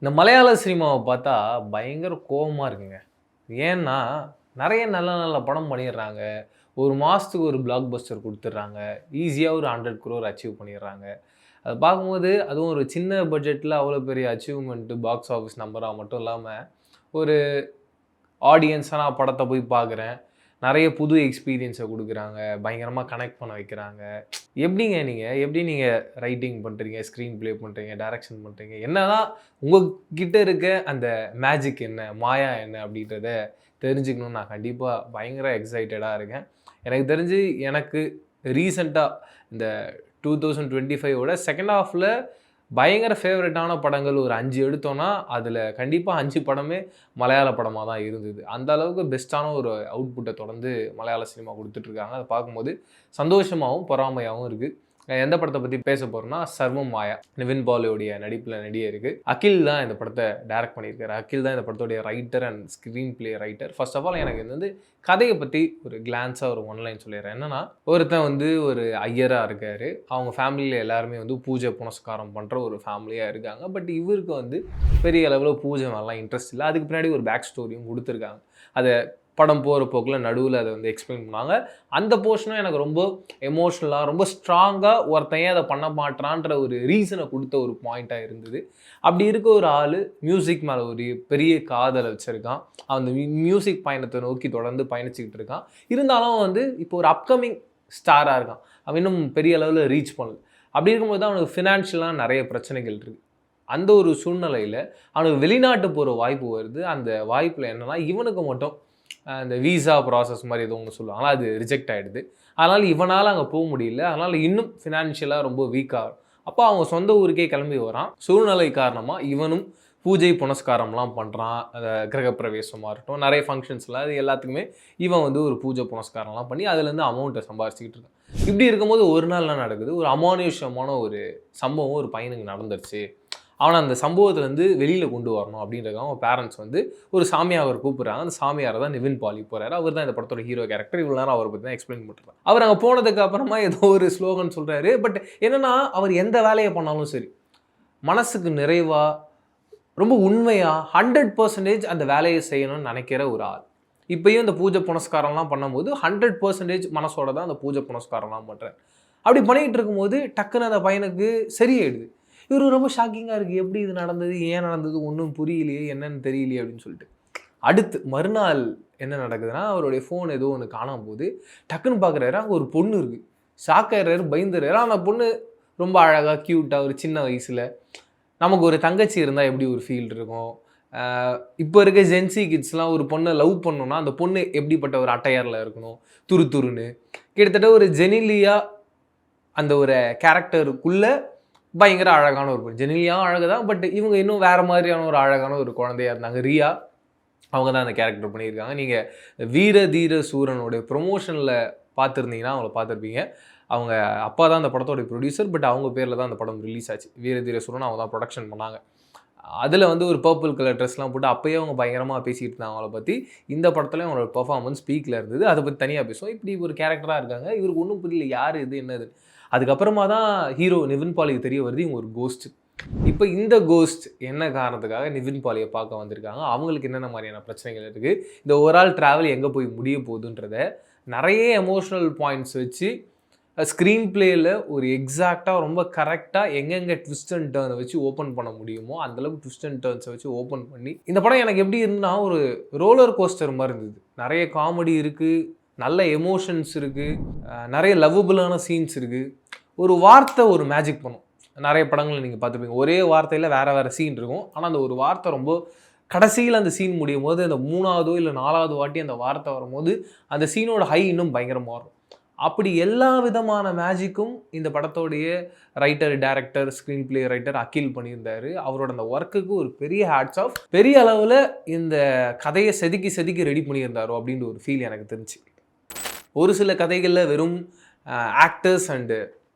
இந்த மலையாள சினிமாவை பார்த்தா பயங்கர கோவமா இருக்குங்க. ஏன்னா, நெறைய நல்ல நல்ல படம் பண்ணிடுறாங்க. ஒரு மாசத்துக்கு ஒரு பிளாக் பஸ்டர் குடுத்துடுறாங்க. ஈஸியா ஒரு 100 crore அச்சீவ் பண்ணிடுறாங்க. அத பார்க்கும்போது அதுவும் ஒரு சின்ன பட்ஜெட்ல அவ்வளோ பெரிய அச்சீவ்மென்ட் பாக்ஸ் ஆஃபிஸ் நம்பரா மட்டும் இல்லாம, ஒரு ஆடியன்ஸா நான் படத்த போய் பார்க்குறேன். நெறைய புது எக்ஸ்பீரியன்ஸ குடுக்குறாங்க. பயங்கரமா கனெக்ட் பண்ண வைக்கிறாங்க. எப்படிங்க நீங்க எப்படி நீங்க ரைட்டிங் பண்றீங்க? ஸ்க்ரீன் ப்ளே பண்றீங்க? டைரக்ஷன் பண்றீங்க? என்னதான் உங்ககிட்ட இருக்க அந்த மேஜிக் என்ன? மாயா என்ன? அப்படின்றத தெரிஞ்சுக்கணும்னு நான் கண்டிப்பா பயங்கர எக்ஸைட்டடா இருக்கேன். எனக்கு தெரிஞ்சு எனக்கு ரீசென்ட்டா இந்த 2025ஓட செகண்ட் ஹால்ஃப்ல பயங்கர ஃபேவரட்டான படங்கள் ஒரு 5 எடுத்தோம்னா, அதில கண்டிப்பா 5 படமே மலையாள படமா தான் இருந்தது. அந்த அளவுக்கு பெஸ்ட்டான ஒரு அவுட்புட்ட தொடர்ந்து மலையாள சினிமா குடுத்துட்டு இருக்காங்க. அத பார்க்கும்போது சந்தோஷமாவும், பொறாமையாவும் இருக்கு. எந்த படத்த பத்தி பேச போறோம்னா, சர்வம் மாயா. நிவின் பாலியோடைய நடிப்புல இருக்கு. அகில் தான் இந்த படத்த டைரக்ட் பண்ணியிருக்காரு. அகில் தான் இந்த படத்துடைய writer and screenplay writer. First of all எனக்கு இது வந்து கதைய பத்தி ஒரு கிளான்ஸா ஒரு ஒன் லைன் சொல்லிடுறேன். என்னன்னா, ஒருத்தன் வந்து ஒரு ஐயரா இருக்காரு. அவங்க ஃபேமிலில எல்லாருமே வந்து பூஜை புனஸ்காரம் பண்ற ஒரு ஃபேமிலியா இருக்காங்க. பட் இவருக்கு வந்து பெரிய அளவுல பூஜை மேலலாம் இன்ட்ரெஸ்ட் இல்ல. அதுக்கு பின்னாடி ஒரு பேக் ஸ்டோரியும் குடுத்துருக்காங்க. அத படம் போற போக்குல நடுவுல அத வந்து எக்ஸ்பிளைன் பண்ணுவாங்க. அந்த போர்ஷனும் எனக்கு ரொம்ப எமோஷனலா, ரொம்ப ஸ்ட்ராங்கா ஒருத்தன் ஏன் அத பண்ண மாட்றான்ற ஒரு ரீசன குடுத்த ஒரு பாயிண்ட்டா இருந்தது. அப்படி இருக்க ஒரு ஆளு மியூசிக் மேல ஒரு பெரிய காதல வச்சிருக்கான். அந்த மியூசிக் பயணத்த நோக்கி தொடர்ந்து பயணிச்சுக்கிட்டு இருக்கான். இருந்தாலும் வந்து இப்போ ஒரு அப்கமிங் ஸ்டாரா இருக்கான். அவன் இன்னும் பெரிய அளவுல ரீச் பண்ணல. அப்படி இருக்கும்போது தான் அவனுக்கு ஃபினான்ஷியலா நெறைய பிரச்சனைகள் இருக்கு. அந்த ஒரு சூழ்நிலையில அவனுக்கு வெளிநாட்டு போற வாய்ப்பு வருது. அந்த வாய்ப்புல என்னன்னா, இவனுக்கு மட்டும் இந்த விசா ப்ராசஸ் மாரி ஏதோ ஒண்ணு சொல்லுவாங்கல்ல, அது ரிஜெக்ட் ஆயிடுது. அதனால இவனால அங்க முடியல. அதனால இன்னும் ஃபினான்ஷியலா ரொம்ப வீக்கா அப்ப அவங்க சொந்த ஊருக்கே கிளம்பி வரான். சூழ்நிலை காரணமா இவனும் பூஜை புனஸ்காரம்லாம் பண்றான். கிரகப்பிரவேசமா இருக்கட்டும், நெறைய ஃபங்ஷன்ஸ்ல அது எல்லாத்துக்குமே இவன் வந்து ஒரு பூஜை புனஸ்காரம்லாம் பண்ணி அதுலேருந்து அமௌண்ட்ட சம்பாரிச்சுக்கிட்டு இருக்கான். இப்படி இருக்கும்போது ஒரு நாள் என்ன நடக்குது, ஒரு அமானுஷ்யமான ஒரு சம்பவம் ஒரு பையனுக்கு நடந்துருச்சு. அவன அந்த சம்பவத்துலேருந்து வெளியில கொண்டு வரணும் அப்படின்றதுக்காக அவங்க பேரண்ட்ஸ் வந்து ஒரு சாமியாரை கூப்பிடுறாங்க. அந்த சாமியாரை தான் நிவின் பாலி போறாரு. அவர் தான் இந்த படத்தோட ஹீரோ கேரக்டர். இவ்வளவு நேரம் அவரை பத்தி தான் எக்ஸ்பிளைன் பண்ணிருக்காரு. அவர் அங்க போனதுக்கு அப்புறமா ஏதோ ஒரு ஸ்லோகன் சொல்றாரு. பட் என்னன்னா, அவர் எந்த வேலையை பண்ணாலும் சரி, மனசுக்கு நிறைவா, ரொம்ப உண்மையா 100% அந்த வேலையை செய்யணும்னு நினைக்கிற ஒரு ஆள். இப்பயும் இந்த பூஜை புனஸ்காரம்லாம் பண்ணும்போது 100% மனசோட தான் அந்த பூஜை புனஸ்காரம்லாம் பண்றாரு. அப்படி பண்ணிக்கிட்டு இருக்கும்போது டக்குன்னு அந்த பையனுக்கு சரியாயிடுது. இவரு ரொம்ப ஷாக்கிங்கா இருக்கு. எப்படி இது நடந்தது? ஏன் நடந்தது? ஒண்ணும் புரியலையே! என்னன்னு தெரியலையே! அப்படின்னு சொல்லிட்டு. அடுத்து மறுநாள் என்ன நடக்குதுன்னா, அவருடைய ஃபோன் ஏதோ ஒண்ணு காணாம போகுது. டக்குன்னு பார்க்குறாரு, அங்க ஒரு பொண்ணு இருக்கு. ஷாக் ஆயிடுறாரு, பயந்துறாரு. ஆனா பொண்ணு ரொம்ப அழகா, கியூட்டா ஒரு சின்ன வயசுல. நமக்கு ஒரு தங்கச்சி இருந்தா எப்படி ஒரு ஃபீல் இருக்கும்? அ இப்ப இருக்க ஜென்ஸி கிட்ஸ்லாம் ஒரு பொண்ண லவ் பண்ணணும்னா, அந்த பொண்ணு எப்படிப்பட்ட ஒரு அட்டையர்ல இருக்கணும்? துருதுருன்னு. கிட்டத்தட்ட ஒரு ஜெனிலியா அந்த ஒரு கேரக்டருக்குள்ள பயங்கர அழகான ஒரு பொண்ணு. ஜெனிலியாவும் அழகு தான். பட் இவங்க இன்னும் வேற மாதிரியான ஒரு அழகான ஒரு குழந்தையா இருந்தாங்க. ரியா. அவங்க தான் அந்த கேரக்டர் பண்ணியிருக்காங்க. நீங்க வீர தீர சூரனுடைய ப்ரொமோஷன்ல பார்த்திருந்தீங்கன்னா, அவங்கள பார்த்திருப்பீங்க. அவங்க அப்பா தான் அந்த படத்தோட ப்ரொடியூசர். பட் அவங்க பேர்ல தான் அந்த படம் ரிலீஸ் ஆச்சு. வீர தீர சூரன் அவங்க தான் புரொடக்ஷன் பண்ணாங்க. அதுல வந்து ஒரு பர்பிள் கலர் ட்ரெஸ்லாம் போட்டு அப்பயே அவங்க பயங்கரமா பேசிட்டு இருந்தாங்க அவங்கள பத்தி. இந்த படத்துலயும் அவங்களோட பெர்ஃபார்மன்ஸ் பீக்ல இருந்தது. அத பத்தி தனியா பேசுவோம். இப்படி ஒரு கேரக்டரா இருக்காங்க. இவருக்கு ஒண்ணும் புரியல. யாரு இது? என்னது? அதுக்கப்புறமா தான் ஹீரோ நிவின் பாலிக்கு தெரிய வருது, இவங்க ஒரு கோஸ்ட். இப்ப இந்த கோஸ்ட் என்ன காரணத்துக்காக நிவின் பாலிய பார்க்க வந்திருக்காங்க? அவங்களுக்கு என்னென்ன மாரியான பிரச்சனைகள் இருக்கு? இந்த ஓவரால் டிராவல் எங்க போய் முடிய போகுதுன்றத நெறைய எமோஷனல் பாயிண்ட்ஸ் வச்சு ஸ்க்ரீன் பிளேல ஒரு எக்ஸாக்ட்டா ரொம்ப கரெக்ட்டா எங்கெங்க ட்விஸ்ட் அண்ட் டர்ன வச்சு ஓப்பன் பண்ண முடியுமோ, அந்த அளவுக்கு ட்விஸ்ட் அண்ட் டர்ன்ஸ வச்சு ஓப்பன் பண்ணி இந்த படம் எனக்கு எப்படி இருந்ததுன்னா, ஒரு ரோலர் கோஸ்டர் மாரி இருந்தது. நெறைய காமெடி இருக்கு, நல்ல எமோஷன்ஸ் இருக்கு, நெறைய லவ்வபிளான சீன்ஸ் இருக்கு. ஒரு வார்த்தை ஒரு மேஜிக் பண்ணும். நெறைய படங்கள்ல நீங்க பார்த்துருப்பீங்க. ஒரே வார்த்தையில வேற வேற சீன் இருக்கும். ஆனா, அந்த ஒரு வார்த்தை ரொம்ப கடைசியில அந்த சீன் முடியும்போது, அந்த 3வதோ இல்ல 4வது வாட்டி அந்த வார்த்தை வரும்போது, அந்த சீனோட ஹை இன்னும் பயங்கரமா இருக்கும். அப்படி எல்லா விதமான மேஜிக்கும் இந்த படத்தோடைய writer, director, screenplay writer Akhil பண்ணியிருந்தாரு. அவரோட அந்த ஒர்க்குக்கு ஒரு பெரிய ஹேட்ஸ் ஆஃப். பெரிய அளவுல இந்த கதைய செதுக்கி செதுக்கி ரெடி பண்ணியிருந்தாரோ அப்படின்ற ஒரு ஃபீல் எனக்கு தெரிஞ்சுச்சு. ஒரு சில கதைகள்ல வெறும் ஆக்டர்ஸ் அண்ட்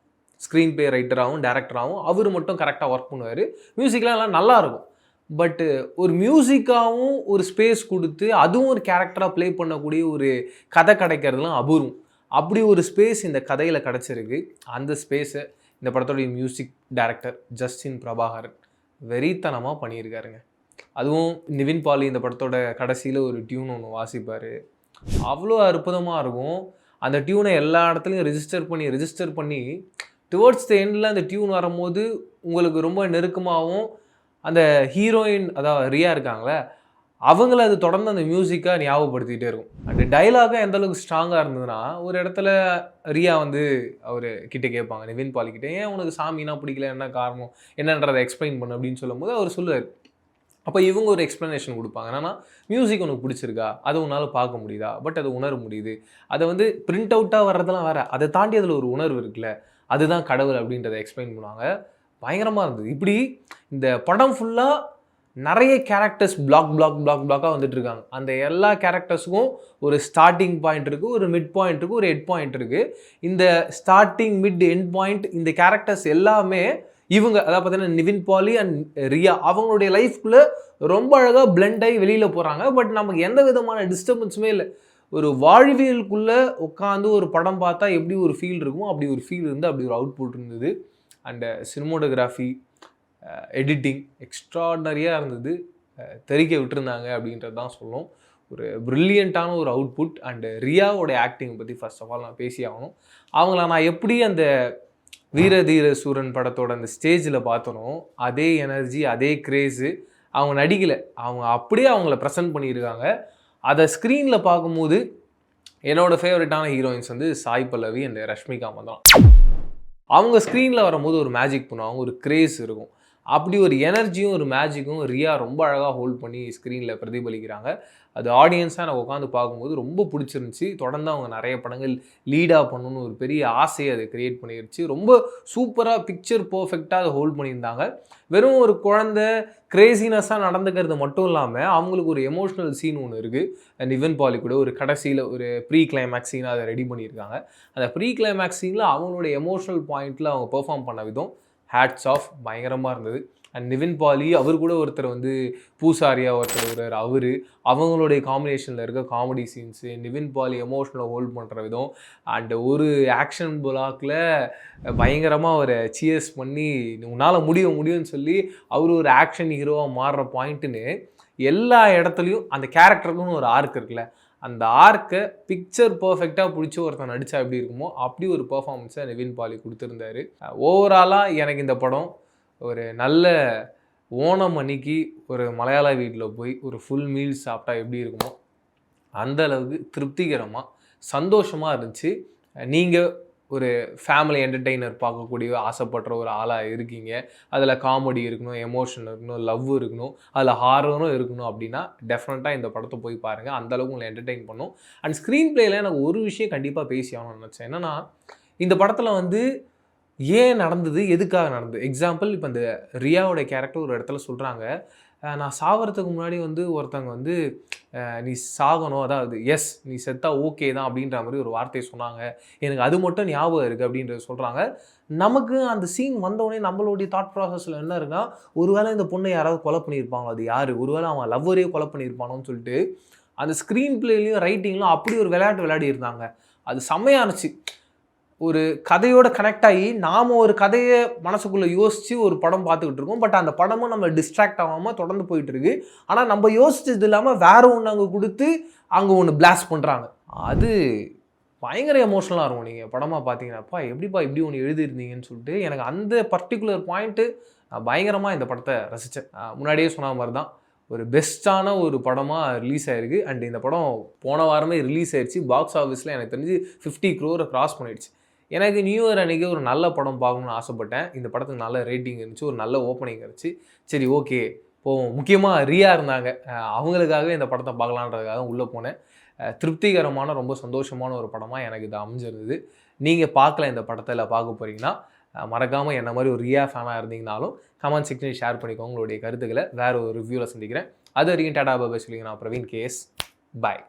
ஸ்க்ரீன் பிளே ரைட்டராகவும், டைரக்டராகவும் அவர் மட்டும் கரெக்டாக ஒர்க் பண்ணுவார். மியூசிக்லாம் எல்லாம் நல்லா இருக்கும். பட் ஒரு மியூசிக்காகவும் ஒரு ஸ்பேஸ் கொடுத்து அதுவும் ஒரு கேரக்டராக ப்ளே பண்ணக்கூடிய ஒரு கதை கிடைக்கிறதுலாம் அபூர்வம். அப்படி ஒரு ஸ்பேஸ் இந்த கதையில் கிடச்சிருக்கு. அந்த ஸ்பேஸை இந்த படத்தோடைய மியூசிக் டைரக்டர் ஜஸ்டின் பிரபாகரன் வெறித்தனமாக பண்ணியிருக்காருங்க. அதுவும் நிவின் பாலி இந்த படத்தோட கடைசியில் ஒரு டியூன் ஒன்று வாசிப்பார். அவ்வளோ அற்புதமாக இருக்கும். அந்த டியூனை எல்லா இடத்துலையும் ரெஜிஸ்டர் பண்ணி டுவர்ட்ஸ் த எண்டில் அந்த டியூன் வரும்போது உங்களுக்கு ரொம்ப நெருக்கமாகவும் அந்த ஹீரோயின் அதாவது ரியா இருக்காங்களே அவங்கள அது தொடர்ந்து அந்த மியூசிக்காக ஞாபகப்படுத்திகிட்டே இருக்கும். அந்த டைலாகாக எந்த அளவுக்கு ஸ்ட்ராங்காக இருந்ததுன்னா ஒரு இடத்துல ரியா வந்து அவர் கிட்டே கேட்பாங்க நிவின் பாலிக்கிட்ட, ஏன் உனக்கு சாமினா பிடிக்கல, என்ன காரணம் என்னன்றதை எக்ஸ்பிளைன் பண்ணு அப்படின்னு சொல்லும்போது அவர் சொல்லுவார். அப்போ இவங்க ஒரு எக்ஸ்ப்ளனேஷன் கொடுப்பாங்க. என்னன்னா மியூசிக் உனக்கு பிடிச்சிருக்கா, அதை உன்னால் பார்க்க முடியுதா, பட் அது உணர முடியுது, அதை வந்து பிரிண்ட் அவுட்டாக வர்றதெல்லாம் வேறு, அதை தாண்டி அதில் ஒரு உணர்வு இருக்குல்ல, அதுதான் கடவுள் அப்படின்றத எக்ஸ்பிளைன் பண்ணுவாங்க. பயங்கரமாக இருந்தது. இப்படி இந்த படம் ஃபுல்லாக நிறைய கேரக்டர்ஸ் பிளாக்காக வந்துட்டு இருக்காங்க. அந்த எல்லா கேரக்டர்ஸுக்கும் ஒரு ஸ்டார்டிங் பாயிண்ட் இருக்குது, ஒரு மிட் பாயிண்ட் இருக்குது, ஒரு எண்ட் பாயிண்ட் இருக்குது. இந்த ஸ்டார்டிங் மிட் எண்ட் பாயிண்ட் இந்த கேரக்டர்ஸ் எல்லாமே இவங்க அதாவது பார்த்தீங்கன்னா நிவின் பாலி அண்ட் ரியா அவங்களுடைய லைஃப்குள்ளே ரொம்ப அழகாக பிளெண்ட் ஆகி வெளியில் போகிறாங்க. பட் நமக்கு எந்த விதமான டிஸ்டர்பன்ஸுமே இல்லை. ஒரு வாழ்வியலுக்குள்ளே உட்காந்து ஒரு படம் பார்த்தா எப்படி ஒரு ஃபீல் இருக்குமோ அப்படி ஒரு ஃபீல் இருந்து அப்படி ஒரு அவுட்புட் இருந்தது. அண்டு சினிமோட்டோகிராஃபி, எடிட்டிங் எக்ஸ்ட்ராடனரியாக இருந்தது. தெரிக்க விட்டுருந்தாங்க அப்படின்றது தான் சொல்லும். ஒரு ப்ரில்லியண்ட்டான ஒரு அவுட்புட். அண்டு ரியாவோடைய ஆக்டிங் பற்றி ஃபர்ஸ்ட் ஆஃப் ஆல் நான் பேசி ஆகணும். அவங்கள நான் எப்படி அந்த வீர தீர சூரன் படத்தோட அந்த ஸ்டேஜில் பார்த்தனோ அதே எனர்ஜி அதே கிரேஸு அவங்க நடிக்கலை, அவங்க அப்படியே அவங்கள ப்ரெசென்ட் பண்ணியிருக்காங்க. அதை ஸ்க்ரீனில் பார்க்கும்போது என்னோடய ஃபேவரட்டான ஹீரோயின்ஸ் வந்து சாய் பல்லவி அண்ட் ரஷ்மிகா மந்தனா. அவங்க ஸ்க்ரீனில் வரும்போது ஒரு மேஜிக் பண்ணுவாங்க, ஒரு கிரேஸ் இருக்கும். அப்படி ஒரு எனர்ஜியும் ஒரு மேஜிக்கும் ரியா ரொம்ப அழகாக ஹோல்ட் பண்ணி ஸ்க்ரீனில் பிரதிபலிக்கிறாங்க. அது ஆடியன்ஸாக எனக்கு உட்காந்து பார்க்கும்போது ரொம்ப பிடிச்சிருந்துச்சி. தொடர்ந்து அவங்க நிறைய படங்கள் லீடாக பண்ணணுன்னு ஒரு பெரிய ஆசையை அதை க்ரியேட் பண்ணிருச்சு. ரொம்ப சூப்பராக பிக்சர் பர்ஃபெக்டாக அதை ஹோல்ட் பண்ணியிருந்தாங்க. வெறும் ஒரு குழந்தை கிரேசினஸாக நடந்துக்கிறது மட்டும் இல்லாமல் அவங்களுக்கு ஒரு எமோஷ்னல் சீன் ஒன்று இருக்குது. நிவின் பாலி கூட ஒரு கடைசியில் ஒரு ப்ரீ கிளைமேக்ஸ் சீனாக அதை ரெடி பண்ணியிருக்காங்க. அந்த ப்ரீ கிளைமேக்ஸ் சீனில் அவங்களுடைய எமோஷ்னல் பாயிண்டில் அவங்க பெர்ஃபார்ம் பண்ண விதம் ஹேட்ஸ் ஆஃப், பயங்கரமாக இருந்தது. அண்ட் நிவின் பாலி அவர் கூட ஒருத்தர் வந்து பூசாரியாக ஒருத்தர் வருவார், அவங்களுடைய காம்பினேஷனில் இருக்க காமெடி சீன்ஸு, நிவின் பாலி எமோஷனலை ஹோல்ட் பண்ணுற விதம், அண்ட் ஒரு ஆக்ஷன் பிளாக்கில் பயங்கரமாக ஒரு சியர்ஸ் பண்ணி உன்னால் முடியும்னு சொல்லி அவர் ஒரு ஆக்ஷன் ஹீரோவாக மாறுற பாயிண்ட்டுன்னு எல்லா இடத்துலையும் அந்த கேரக்டருக்குன்னு ஒரு ஆர்க் இருக்குல்ல, அந்த ஆர்க்கை பிக்சர் பர்ஃபெக்டாக பிடிச்சி ஒருத்தன் நடித்தா எப்படி இருக்குமோ அப்படி ஒரு பர்ஃபார்மன்ஸை நிவின் பாலி கொடுத்துருந்தாரு. ஓவராலாக எனக்கு இந்த படம் ஒரு நல்ல ஓணம் அன்னைக்கு ஒரு மலையாள வீட்டில் போய் ஒரு ஃபுல் மீல்ஸ் சாப்பிட்டா எப்படி இருக்குமோ அந்த அளவுக்கு திருப்திகரமாக சந்தோஷமாக இருந்துச்சு. நீங்கள் ஒரு ஃபேமிலி என்டர்டெய்னர் பார்க்கக்கூடிய ஆசைப்படுற ஒரு ஆளாக இருக்கீங்க, அதில் காமெடி இருக்கணும், எமோஷன் இருக்கணும், லவ் இருக்கணும், அதில் ஹாரரும் இருக்கணும் அப்படின்னா டெஃபினட்டாக இந்த படத்தை போய் பாருங்கள். அந்தளவுக்கு உங்களை என்டர்டெயின் பண்ணும். அண்ட் ஸ்க்ரீன் பிளேயில் எனக்கு ஒரு விஷயம் கண்டிப்பாக பேசி ஆகணும்னு நினச்சேன். என்னென்னா இந்த படத்தில் வந்து ஏன் நடந்தது, எதுக்காக நடந்தது. எக்ஸாம்பிள் இப்போ இந்த ரியாவோட கேரக்டர் ஒரு இடத்துல சொல்கிறாங்க, நான் சாகிறதுக்கு முன்னாடி வந்து ஒருத்தவங்க வந்து நீ சாகணும், அதாவது எஸ் நீ செத்தா ஓகே தான் அப்படின்ற மாதிரி ஒரு வார்த்தையை சொன்னாங்க, எனக்கு அது மட்டும் ஞாபகம் இருக்குது அப்படின்றத சொல்கிறாங்க. நமக்கு அந்த சீன் வந்தோடனே நம்மளுடைய தாட் ப்ராசஸில் என்ன இருக்குன்னா, ஒருவேளை இந்த பொண்ணை யாராவது கொலை பண்ணியிருப்பாங்க, அது யார், ஒருவேளை அவன் லவ்வரையே கொலை பண்ணியிருப்பானோன்னு சொல்லிட்டு அந்த ஸ்க்ரீன் பிளேலையும் ரைட்டிங்லாம் அப்படி ஒரு விளையாடி இருந்தாங்க. அது செம்மையானுச்சு. ஒரு கதையோட கனெக்ட் ஆகி நாம் ஒரு கதையை மனசுக்குள்ளே யோசித்து ஒரு படம் பார்த்துக்கிட்டு இருக்கோம். பட் அந்த படமும் நம்ம டிஸ்ட்ராக்ட் ஆகாமல் தொடர்ந்து போயிட்டுருக்கு. ஆனால் நம்ம யோசிச்சது இல்லாமல் வேறு ஒன்று அங்கே கொடுத்து அங்கே ஒன்று பிளாஸ்ட் பண்ணுறாங்க. அது பயங்கர எமோஷனலாக இருக்கும். நீங்கள் படமாக பார்த்தீங்கன்னாப்பா எப்படிப்பா இப்படி ஒன்று எழுதியிருந்தீங்கன்னு சொல்லிட்டு எனக்கு அந்த பர்டிகுலர் பாயிண்ட்டு நான் பயங்கரமாக இந்த படத்தை ரசித்தேன். முன்னாடியே சொன்ன மாதிரி தான் ஒரு பெஸ்ட்டான ஒரு படமாக ரிலீஸ் ஆகிருக்கு. அண்ட் இந்த படம் போன வாரமே ரிலீஸ் ஆயிடுச்சு. பாக்ஸ் ஆஃபீஸில் எனக்கு தெரிஞ்சு 50 crore கிராஸ் பண்ணிடுச்சு. எனக்கு நியூ இயர் அன்றைக்கி ஒரு நல்ல படம் பார்க்கணுன்னு ஆசைப்பட்டேன். இந்த படத்துக்கு நல்ல ரேட்டிங் இருந்துச்சு, ஒரு நல்ல ஓப்பனிங் இருந்துச்சு. சரி ஓகே போவோம். முக்கியமாக ரியா இருந்தாங்க, அவங்களுக்காகவே இந்த படத்தை பார்க்கலான்றதுக்காக உள்ளே போனேன். திருப்திகரமான ரொம்ப சந்தோஷமான ஒரு படமாக எனக்கு இது அமைஞ்சிருந்தது. நீங்கள் பார்க்கல இந்த படத்தை இல்லை பார்க்க போகிறீங்கன்னா மறக்காமல் என்ன மாதிரி ஒரு ரியா ஃபேனாக இருந்தீங்கனாலும் கமெண்ட் செக்ஷனில் ஷேர் பண்ணிக்கோங்க உங்களுடைய கருத்துக்களை. வேறு ஒரு ரிவ்யூவில் சந்திக்கிறேன். அது வரைக்கும் டாடா பாபா சொல்லிங்க. நான் பிரவீன் கேஎஸ். பாய்.